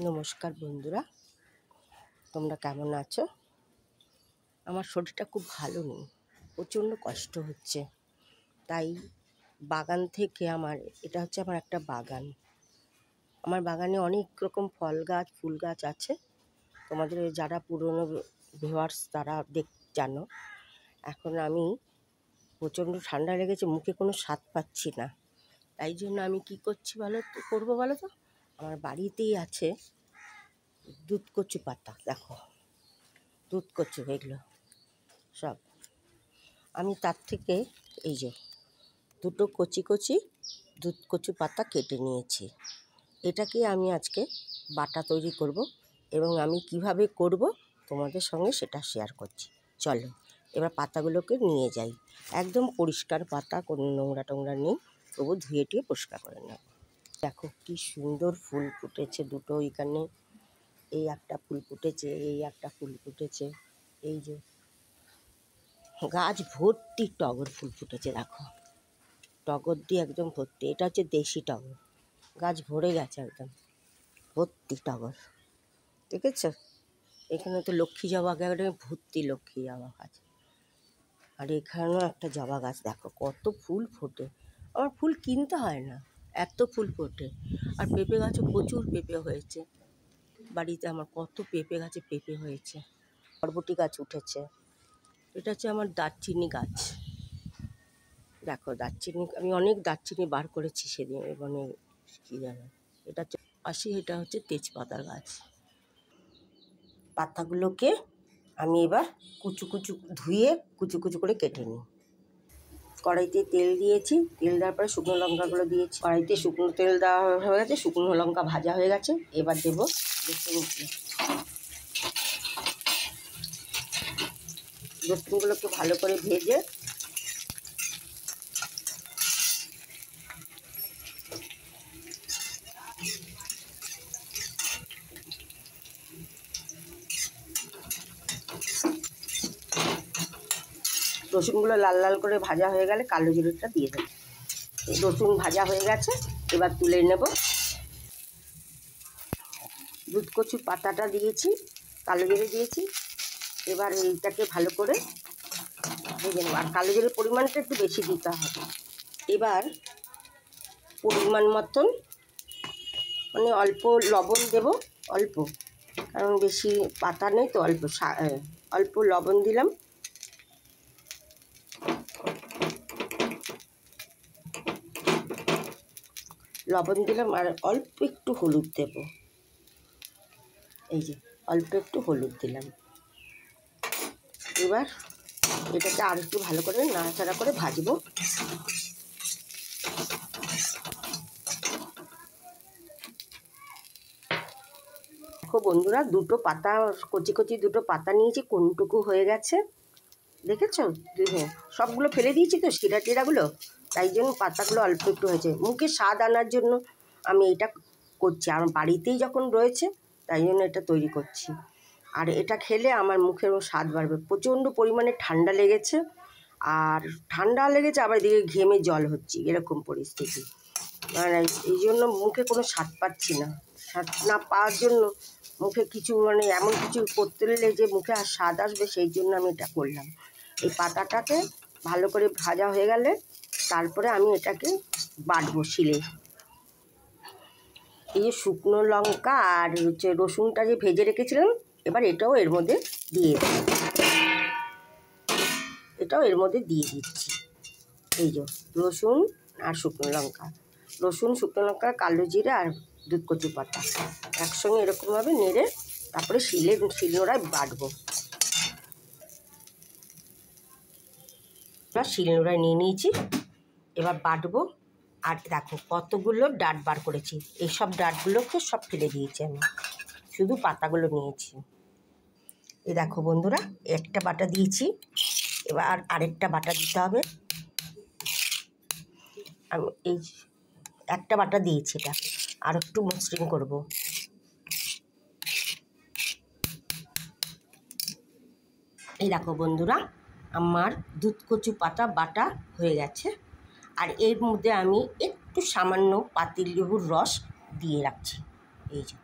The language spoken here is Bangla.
নমস্কার বন্ধুরা, তোমরা কেমন আছো? আমার শরীরটা খুব ভালো নেই, প্রচণ্ড কষ্ট হচ্ছে। তাই বাগান থেকে এটা হচ্ছে আমার একটা বাগান। আমার বাগানে অনেক রকম ফল গাছ, ফুল গাছ আছে। তোমাদের যারা পুরনো ভিউয়ার্স তারা জানো। এখন আমি প্রচণ্ড ঠান্ডা লেগেছে, মুখে কোনো স্বাদ পাচ্ছি না। তাই জন্য আমি কি করবো বলো তো? আমার বাড়িতেই আছে দুধকচু পাতা। দেখো, দুধকচু এগুলো সব। আমি তার থেকে এই যে দুটো কচি কচি দুধকচু পাতা কেটে নিয়েছি। এটাকে আমি আজকে বাটা তৈরি করব, এবং আমি কিভাবে করব তোমাদের সঙ্গে সেটা শেয়ার করছি। চলো এবার পাতাগুলোকে নিয়ে যাই। একদম পরিষ্কার পাতা, কোনো নোংরা টোংরা নেই, তবু ধুয়ে টুয়ে পরিষ্কার করে নেব। দেখো কি সুন্দর ফুল ফুটেছে দুটো। এখানে এই একটা ফুল ফুটেছে, এই একটা ফুল ফুটেছে। এই যে গাছ ভর্তি টগর ফুল ফুটেছে। দেখো টগর দিয়ে একদম ভর্তি। এটা হচ্ছে দেশি টগর, গাছ ভরে গেছে একদম ভর্তি টগর। দেখেছ? এখানে তো লক্ষ্মী জবা গাছ, ভর্তি লক্ষ্মী জবা গাছ। আর এখানেও একটা জবা গাছ, দেখো কত ফুল ফোটে। আমার ফুল কিনতে হয় না, এত ফুল ফোটে। আর পেঁপে গাছও প্রচুর পেঁপে হয়েছে বাড়িতে। আমার কত পেঁপে গাছে পেঁপে হয়েছে। বরবটি গাছ উঠেছে। এটা হচ্ছে আমার দারচিনি গাছ। দেখো দারচিনি, আমি অনেক দারচিনি বার করেছি সেদিন। মানে কী জানো, এটা হচ্ছে এটা হচ্ছে তেজপাতার গাছ। পাতাগুলোকে আমি এবার কুচু কুচু ধুয়ে কুচু কুচু করে কেটে নিই। কড়াইতে তেল দিয়েছি, তেল দেওয়ার পরে শুকনো লঙ্কাগুলো দিয়েছি। কড়াইতে শুকনো তেল দেওয়া হয়ে গেছে, শুকনো লঙ্কা ভাজা হয়ে গেছে। এবার দেবো রসুনগুলোকে ভালো করে ভেজে রসুনগুলো লাল লাল করে ভাজা হয়ে গেলে কালো জিরেটা দিয়ে দেবো। রসুন ভাজা হয়ে গেছে, এবার তুলে নেব। দুধকচু পাতাটা দিয়েছি, কালো জিরে দিয়েছি। এবার এইটাকে ভালো করে ভেজে নেব। আর কালো জিরের পরিমাণটা একটু বেশি দিতে হবে। এবার পরিমাণ মতন, মানে অল্প লবণ দেব, অল্প, কারণ বেশি পাতা নেই তো। অল্প লবণ দিলাম। আর অল্প একটু হলুদ দেব। এই যে অল্প একটু হলুদ দিলাম। এবার এটাকে আর একটু ভালো করে নাড়াচাড়া করে ভাজবো। দেখো বন্ধুরা, দুটো পাতা কচি কচি দুটো পাতা নিয়েছি, কোনটুকু হয়ে গেছে দেখেছো? সবগুলো ফেলে দিয়েছি তো শিরা টিরাগুলো, তাই জন্য পাতাগুলো অল্প একটু হয়েছে। মুখে স্বাদ আনার জন্য আমি এটা করছি। আমার বাড়িতেই যখন রয়েছে তাই জন্য এটা তৈরি করছি। আর এটা খেলে আমার মুখের স্বাদ বাড়বে। প্রচণ্ড পরিমাণে ঠান্ডা লেগেছে, আবার এদিকে ঘেমে জল হচ্ছে, এরকম পরিস্থিতি। আর এই জন্য মুখে কোনো স্বাদ পাচ্ছি না। স্বাদ না পাওয়ার জন্য মুখে কিছু এমন কিছু করতে গেলে যে মুখে আর স্বাদ আসবে, সেই জন্য আমি এটা করলাম। এই পাতাটাকে ভালো করে ভাজা হয়ে গেলে তারপরে আমি এটাকে বাটবো শিলে। এই যে শুকনো লঙ্কা আর হচ্ছে রসুনটা যে ভেজে রেখেছিলাম, এবার এটাও এর মধ্যে দিয়ে দিচ্ছি। এই যে রসুন আর শুকনো লঙ্কা, কালো জিরে আর দুধকচু পাতা একসঙ্গে এরকমভাবে নেড়ে তারপরে শিলনোড়ায় বাটবো। শিলনোড়ায় নিয়ে নিয়েছি, এবার বাটবো। আর দেখো কতগুলো ডাঁট বার করেছি। এইসব ডাঁটগুলোকে সব ফেলে দিয়েছি, আমি শুধু পাতাগুলো নিয়েছি। এই দেখো বন্ধুরা, একটা বাটা দিয়েছি, এবার আরেকটা বাটা দিতে হবে। আমি এই একটা বাটা দিয়েছি, এটা আর একটু মসৃণ করব। এই দেখো বন্ধুরা, আমার দুধকচু পাতা বাটা হয়ে গেছে। আর এর মধ্যে আমি একটু সামান্য পাতিলেবুর রস দিয়ে রাখছি। এই যে